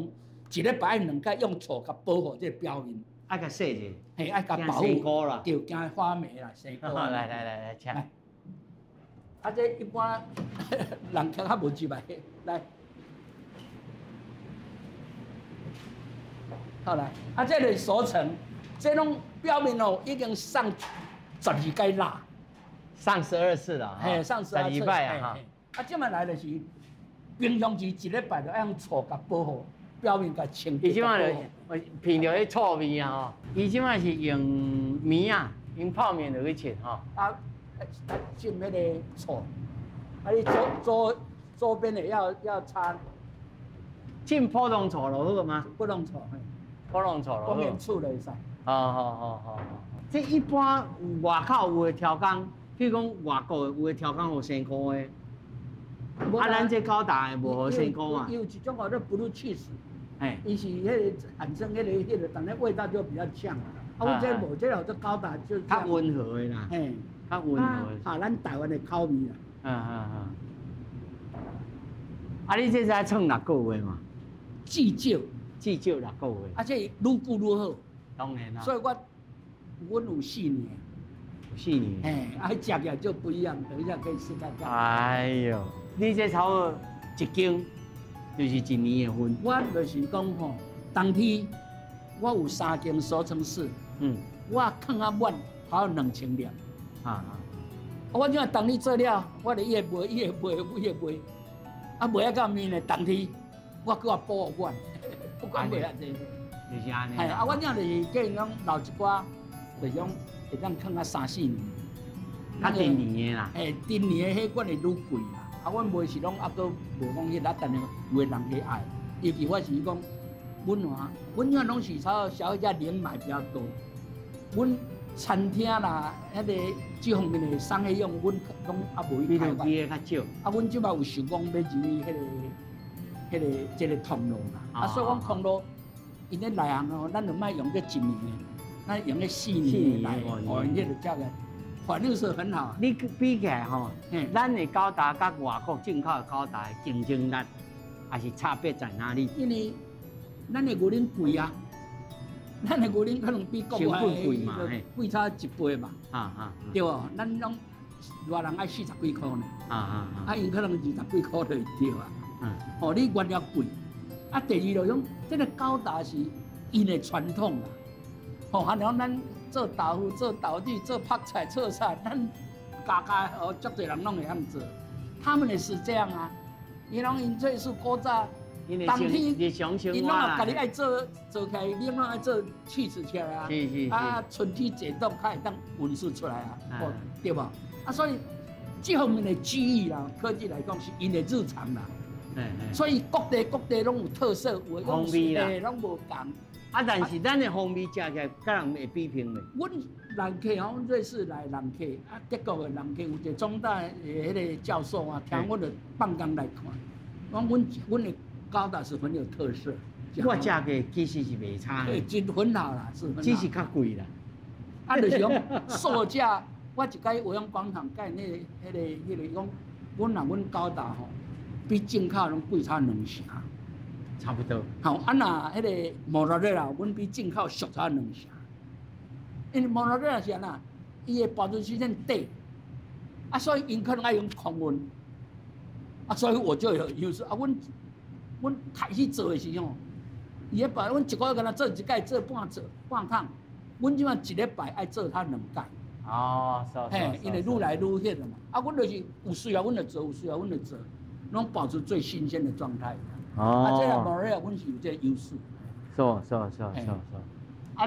一礼拜2摆用醋甲保护这表面。爱甲洗者。嘿，爱甲保护。生菇啦。对，惊花霉啦，生菇。来，请。啊，这一般人较无入来，来，好来，啊，这个熟成，这种表面哦已经上12阶蜡，上12次了，嘿，上12次摆啊哈。啊，这么来就是平常时一礼拜就要用醋甲保护表面甲清洁。伊即摆就闻到迄臭味啊吼，伊即摆是用面啊，用泡面落去切吼。啊，浸那个醋，啊，你周边的要擦。浸普通醋落好吗？普通醋，嘿。普通醋落好。光盐醋就会使。好。这一般外口有的调工，譬如讲外国有的调工互生菇的，啊，咱这高达的无互生菇嘛。有一种叫做 blue cheese， 哎，伊是迄个产生迄个，但那味道就比较呛。啊，我这无，这有这高达就较温和的啦，嘿，较温和的。啊，咱台湾的口味啦。啊，你这才创6个月嘛？至少6个月。啊，这愈久愈好。当然啦。所以阮有4年。4年。哎，啊，食起来就不一样，等一下可以试看看。哎呦，你这差不多1斤就是1年的份。我就是讲吼，冬天我有3间熟成室，我放啊满，跑2000粒。我即下冬天做了，我就伊会卖，啊卖啊到明年冬天，我搁补满，不管卖啊济。就是安尼。系啊，我即就是计讲留一寡，就是讲会当放啊3-4年。较第年的啦。第年的迄款会愈贵啦。啊，阮卖是拢还搁无讲迄力，但是有的人去爱，尤其我是讲，阮遐拢是炒消费者零买比较多，阮餐厅啦，迄个这方面的送去用，阮拢还无去开发。比较少。啊，阮即摆有想讲要入去这个通路啦。啊，所以讲通路，因咧内行哦，咱就莫用这1年的，咱用这4年来，哦，因迄个价格，反正是很好。你比起来吼，咱的高达甲外国进口的高达的竞争力，还是差别在哪里？因为咱的牛奶贵啊。咱的牛奶可能比国外贵差1倍嘛，对哦，咱拢外人爱40几块呢，因可能20几块就会对啊，哦，你原料贵，啊，第二就讲，这个高达是因的传统啦，哦，然后咱做豆腐、做豆子、做泡菜、做菜，咱家哦，足多人拢会晓做，他们也是这样啊，伊拢因做是古早。当天，因拢啊，家己爱做起来，你拢爱做气质起来啊。是。啊，春天解冻，它会当温室出来啊，对吧？啊，所以这方面的技艺啦、科技来讲是因的日常啦。所以各地拢有特色，有风味啦，拢无同。啊，但是咱的风味食起来，甲人会比拼的。阮人客吼，瑞士来人客，啊，德国的人客有一个中大的迄个教授啊，听我的办公来看，讲阮的高达是很有特色，我食过其实是袂差的，真很好啦，是很好。只是较贵啦。啊，就是讲售价，我一摆华阳广场盖迄个讲，阮阮高达吼，比进口拢贵差2成。差不多。好，啊那迄个摩洛热啦，阮比进口俗差2成。因为摩洛热是安那，伊的保存期限短，啊，所以因可能爱用空运，啊，所以我就有优势啊，阮开始做的时候，伊咧把阮一个月跟他做一届，做半趟。阮即马一礼拜爱做他2届。哦，嘿，因为愈来愈迄了嘛。啊，阮就是有需要，阮就做；有需要，阮就做，拢保持最新鲜的状态。哦。啊，这个无咧，阮是有这个优势。是。啊，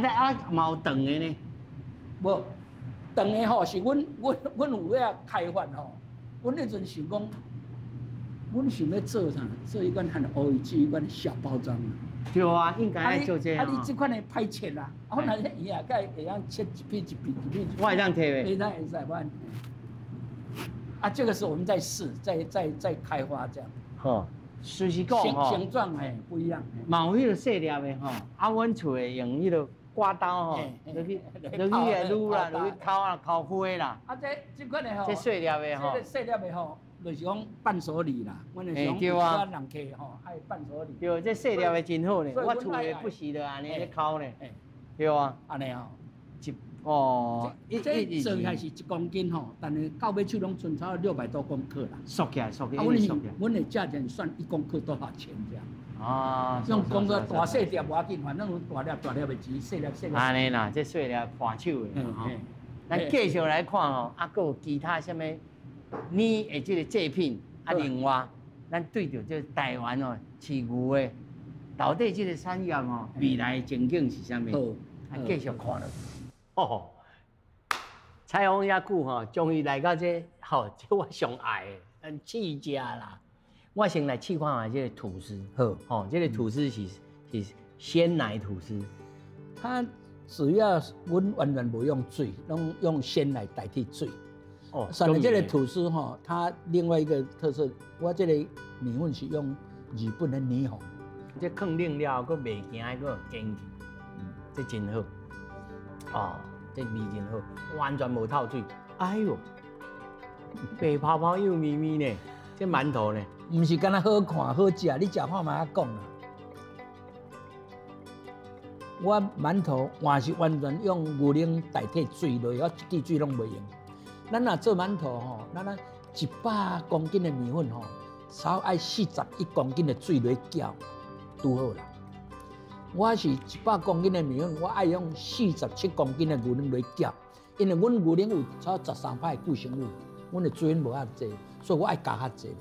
嘛有长的呢？无，长的吼是阮有要开发吼，阮迄阵想讲，阮想要做啥？做一款含OEG一款小包装。对啊，应该要做这样。啊，你这款的歹切啦，啊，我那伊也该会晓切一片。我会当摕袂？会使，我。啊，这个是我们在试，在开发这样。好，就是讲吼，形状不一样。嘛有迄个细粒的吼，啊，阮厝的用迄个刮刀吼，落去撸啦，落去烤灰啦。啊，这款的吼，这细粒的吼，这细粒的吼。就是讲伴手礼啦，阮就想对啊，人客吼爱伴手礼。对，这细粒的真好呢，我厝的不时的安尼咧烤呢，对啊，安尼哦，这做起来是1公斤吼，但是到尾手拢存差600多公克啦。缩起来，阮的价钱算1公克多少钱这样？啊，用公克大细粒无要紧，反正大粒的钱，细粒。安尼啦，这细粒看手的吼。咱继续来看吼，还佫有其他什么？你的这个制品，啊，另外，咱对着这台湾哦，饲牛的，到底这个产业哦，未来的前景是啥物？啊，继续看落。哦，采访遐久吼，终于来到这，这我上爱的，试食啦。我先来试看下这个吐司。好，这个吐司是鲜奶吐司。它主要阮完全无用水，拢用鲜奶代替水。算了，这个吐司吼，它另外一个特色，我这个米粉是用日本的霓虹，这放冷了，佫袂惊，佫坚硬，这真好。这味真好，完全无透水。哎呦，白泡泡又咪咪呢，这馒头呢？唔是干那好看好食，你食看嘛讲啦。我馒头也是完全用牛奶代替水落，我一滴水拢袂用。咱若做馒头吼，咱100公斤的米粉吼，差爱41公斤的水落搅，拄好啦。我是100公斤的米粉，我爱用47公斤的牛奶落搅，因为阮牛奶有差13%的固形物，阮的水分无遐济，所以我爱加较济。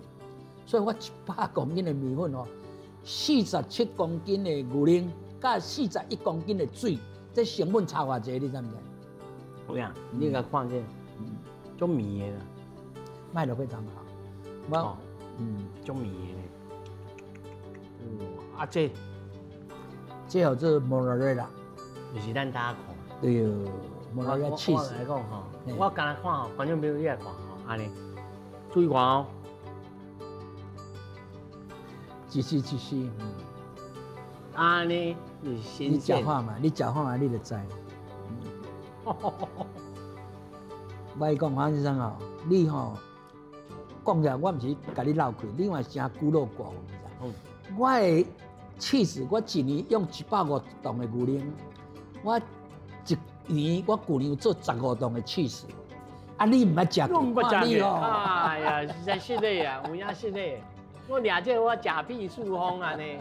所以我100公斤的米粉吼，47公斤的牛奶加41公斤的水，这成本差偌济，你知唔知？有影，你甲看这。足绵的啦，卖得非常好。足绵的。啊这好做摩洛热啦，就是咱大家看。对哦，摩洛热气死。我来讲吼，我刚才看吼，观众朋友你来看吼，安尼，注意看哦。一丝。安尼是新鲜。你食看嘛，你就知。我讲黄先生哦，你吼讲起来，我毋是甲你闹开，你嘛是真孤陋寡闻，我的起司，我一年用150吨的牛奶，我去年有做15吨的起司，啊，你唔捌食过？看你哦，哎呀，实在是的呀，有影是的，我掠这我假屁数风安尼，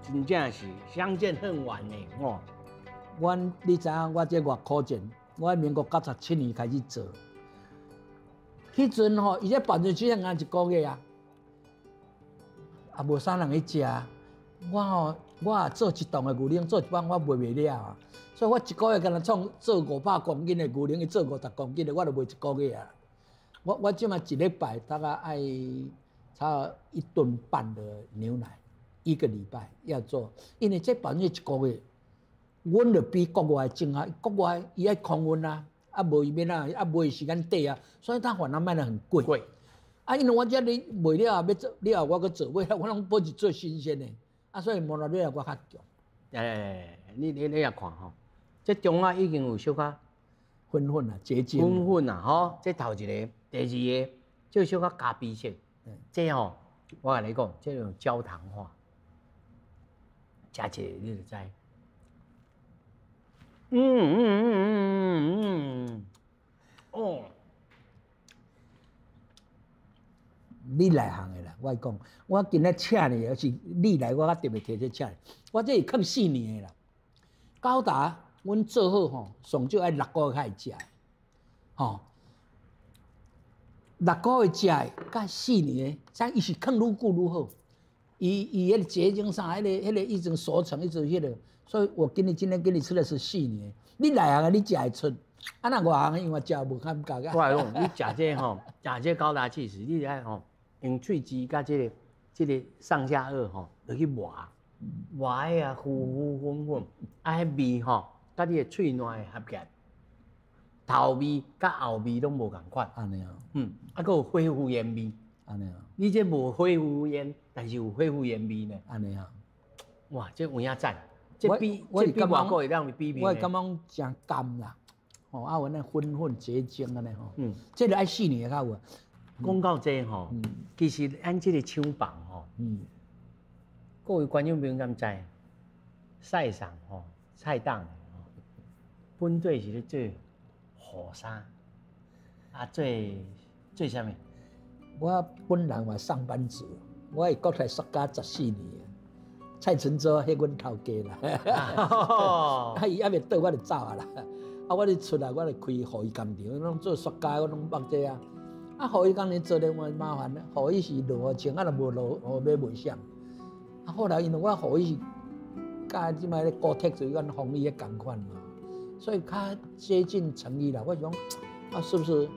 真正是相见恨晚呢，你知影我这偌苦钱？我喺民国97年开始做，迄阵吼，伊这保存期限按1个月啊，无啥人去食。我也做1吨的牛奶，做一班我卖袂了啊，所以我1个月敢若做500公斤的牛奶，做50公斤的，我就卖1个月啊。我即马一礼拜大概爱差1吨半的牛奶，1个礼拜要做，因为这保存1个月。阮就比国外种啊，国外伊爱空运啊，无伊免啊，无伊时间短啊，所以他反而卖得很贵。因为我这里卖了要做了，我搁做，我拢保持做新鲜的。啊，所以摩拉瑞亚我较强。你也看吼，这中啊已经有小可粉粉啊，结晶。粉粉啊，吼，这头一个，第二个，这小可咖啡色，这吼，我甲你讲，这种焦糖化，食一个你就知。哦。你内行的啦，我讲，我今仔请你，而是你来，我较特别摕这请你。我这是放4年的啦。高达，阮做好吼，上少爱6个月开始食的，吼，6个月食的，甲4年的，咱伊是放愈久愈好。伊迄个结晶啥，迄个一直熟成，一直迄个，所以我今天给你吃的是4年。你内行的，你食会出。啊，那外行因为食无感觉。我来讲，你食这吼，食这高达气势，你爱吼。用喙齿甲这个上下颚吼，落去磨的啊，糊粉，啊，迄味吼，甲你的喙烂会合起来，头味甲后味拢无共款。安尼啊，啊，佫有火虎烟味。安尼啊，你这无火虎烟，但是有火虎烟味呢。安尼啊，哇，这有影赞，这比外国会当比。我感觉真甘啦，吼，啊，阮那粉结晶安尼吼，这个爱4年较有。讲到这吼，其实咱这个厂房吼，各位观众朋友敢知？菜场吼，菜档吼，本队是咧做雨衫，啊做啥物？我本人嘛上班族，我是国泰塑胶14年，蔡成洲迄阮头家啦，啊伊还未倒我就走啊啦，啊我咧出来我就开互伊工厂，拢做塑胶我拢捌这啊。啊，互伊讲你做咧，我麻烦咧，互伊是落雨穿，啊，若无落雨买袂上。啊，后来因为我互伊是，甲即摆咧高铁就跟风衣共款嘛，所以较接近成衣啦。我想，啊，是不是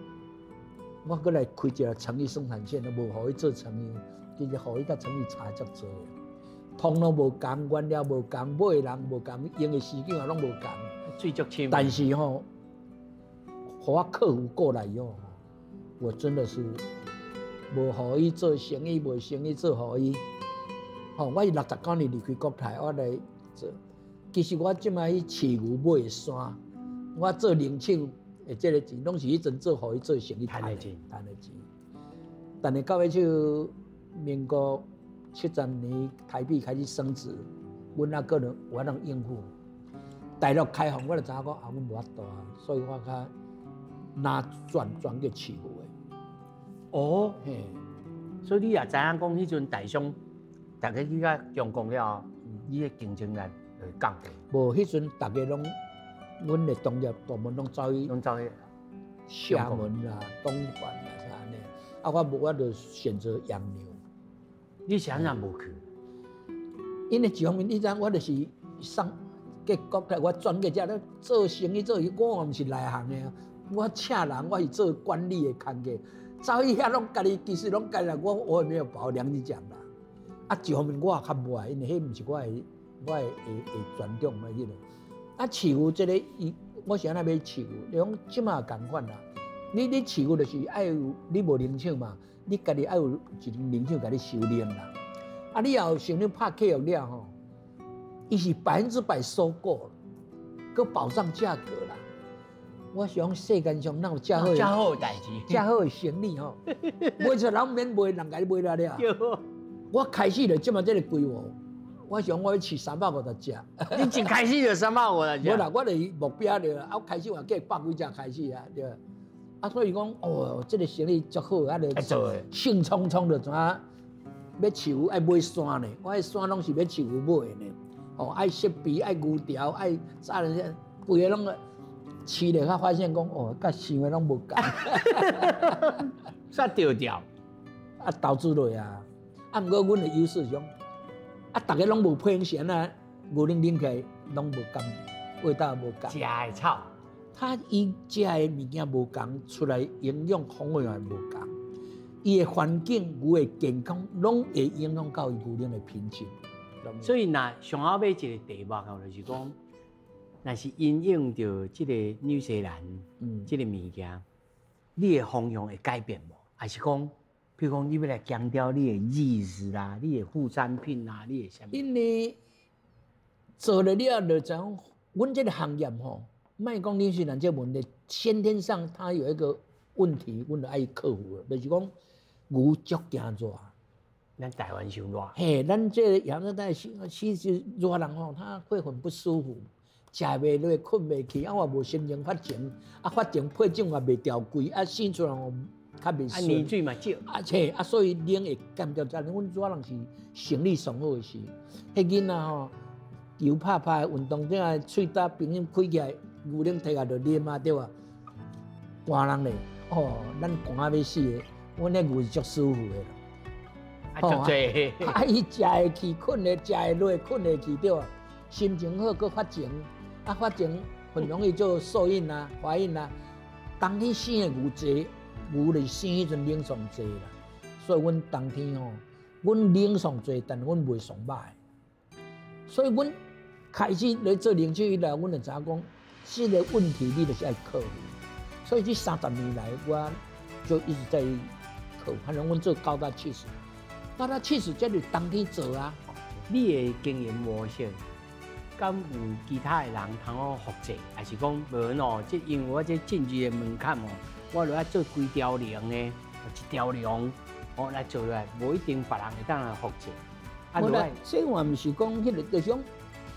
我过来开一个成衣生产线，都无互伊做成衣，其实互伊甲成衣差足多，通拢无共，原料无共，买的人无共，用的时间也拢无共，水足深。但是吼，互我客户过来以后。我真的是无互伊做生意，无生意做互伊。吼，我是69年离开国泰，我来做。其实我即摆去饲牛买的衫，我做零售的这个钱，拢是迄阵做互伊做生意赚的钱。但是到尾就民国70年台币开始升值，阮那个人我能应付。大陆开放，我就知影讲啊，阮无法度啊，所以我较拿转给饲牛的。哦，嘿，所以你也知影讲，迄阵大商，大家去甲用功了，你的竞争力会降低。无，迄阵大家拢，阮的同业大部分拢走去厦门啦、东莞啦啥安尼。啊，我就选择养牛。你啥人无去？因为一方面，你知我就是上给国泰，我转给遮咧做生意做，我毋是内行的，我请人，我是做管理的工作。走去遐拢家己，其实拢家己，我也没有保良心讲啦。啊，一方面我也较无爱，因为迄毋是我的专长嘛，迄个。啊，饲牛这个，我是安那买饲牛，你讲即马共款啦。你饲牛就是爱有，你无零售嘛，你家己爱有一个零售家己收敛啦。啊，你要想你拍客户了吼，伊是100%收购，佮保障价格啦。我想世间上哪有遮好的代志，遮好的生意吼，卖出人免卖，人家卖了了。我开始就即马这个规划，我想我要饲350只。你一开始就350只？无啦，我就目标了，啊，开始我计100几只开始啊，对。啊，所以讲哦，这个生意足好，啊，就兴冲冲就怎啊？要饲牛爱买衫呢，我迄衫拢是要饲牛买的呢。哦，爱设备，爱牛条，爱啥人些，规个拢个。饲了，较发现讲哦，甲想的拢无共，煞调，啊投资落啊，啊，毋过阮的优势是讲，啊，逐个拢无配型啊，牛奶起来拢无共，味道无共。食的草，它伊食的物件无共，出来营养丰富也无共，伊的环境、牛的健康，拢会影响到伊牛奶的品质。所以若上后尾一个题目吼，就是讲。若是因应着即个纽西兰，即个物件，你的方向会改变无？还是讲譬如讲，你要来强调你的意识啦，你的副产品啦，你的什么？因为做了了，就讲，阮这个行业吼，卖讲你是咱这问题，先天上它有一个问题，阮就爱克服，就是讲牛足惊热。咱台湾伤热。嘿，咱这亚热带其实热人吼，他会很不舒服，食袂落，困袂去，啊，我无心情发情，啊，发情配种也袂调贵，啊，生出来吼较袂顺。啊，年水嘛少。啊，切，啊，所以冷会干掉。但是阮热人是生理上好的事，迄囡仔吼，球拍拍运动顶下喙搭冰冰开起来，牛奶摕下就啉啊，对吧？寒人咧，哦，咱寒啊要死的，阮迄牛是足舒服的。啊，足济。啊，伊食会去，困会食会落，困会去对吧？心情好，佮发情，啊，发情很容易就受孕啦、怀孕啦。冬天生的牛济，牛就是生迄阵冷上济啦。所以阮冬天吼，阮冷上济，但阮袂上歹。所以阮开始来做零售以来，阮就知影讲，这个问题你就是要克服。所以这30年来，我就一直在克服。反正阮做高达70。到他70，这就当天做啊！你的经营模式，敢有其他的人通好复制，还是讲无喏？即因为我这进入的门槛哦，我就要做几条龙的，一条龙哦来做来，无一定别人会当来复制。啊，我来，所以我毋是讲迄个，就是讲，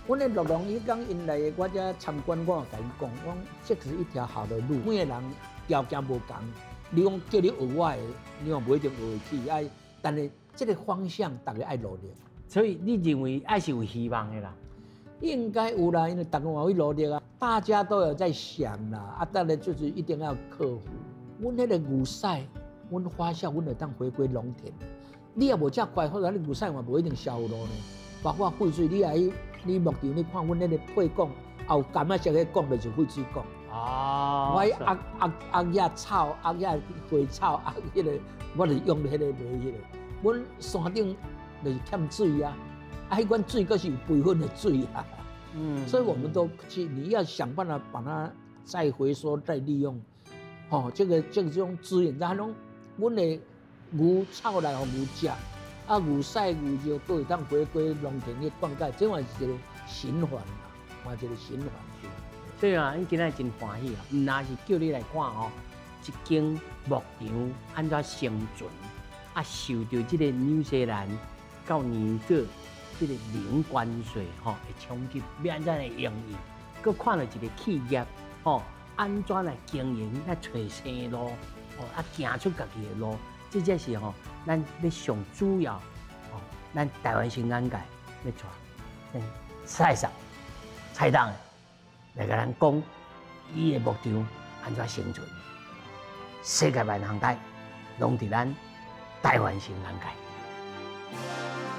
阮的乐龙伊讲因来我遮参观，我有甲伊讲，我这是一条好的路，每个人条件无同，你讲叫你学我的，你嘛不一定学会去，爱，但是。这个方向大家爱努力，所以你认为还是有希望的啦？应该有啦，因为大家也会努力啊，大家都有在想啦，啊，当然就是一定要克服。阮迄个牛屎，阮花酵，阮会当回归农田。你也无遮快，或者你牛屎嘛无一定销路呢。包括废水，你目前你看阮迄个配管，后干啊些个管就是废水管。哦。我鸭草、鸭花草、迄个，我就用迄个卖迄个。阮山顶就是欠水啊，啊，迄款水阁是有备份的水啊，所以我们都去，你要想办法把它再回收、再利用，哦，这种资源，然后阮的牛草来互牛食，啊，牛屎、牛肉都会当回归农田去灌溉，这嘛是一个循环啦，嘛一个循环。所以啊，咱今仔真欢喜啊，毋那是叫你来看哦，一间牧场安怎生存。啊，受到这个纽西兰到尼哥这个零关税吼的冲击，要安怎来营运？佮看到一个企业吼，安怎来经营，来找生路，哦，啊，行出家己的路，这才是吼，咱要上主要哦，咱台湾新安界要做，菜上菜档来甲咱讲，伊的牧场安怎生存？世界万航台拢伫咱。台湾新安界。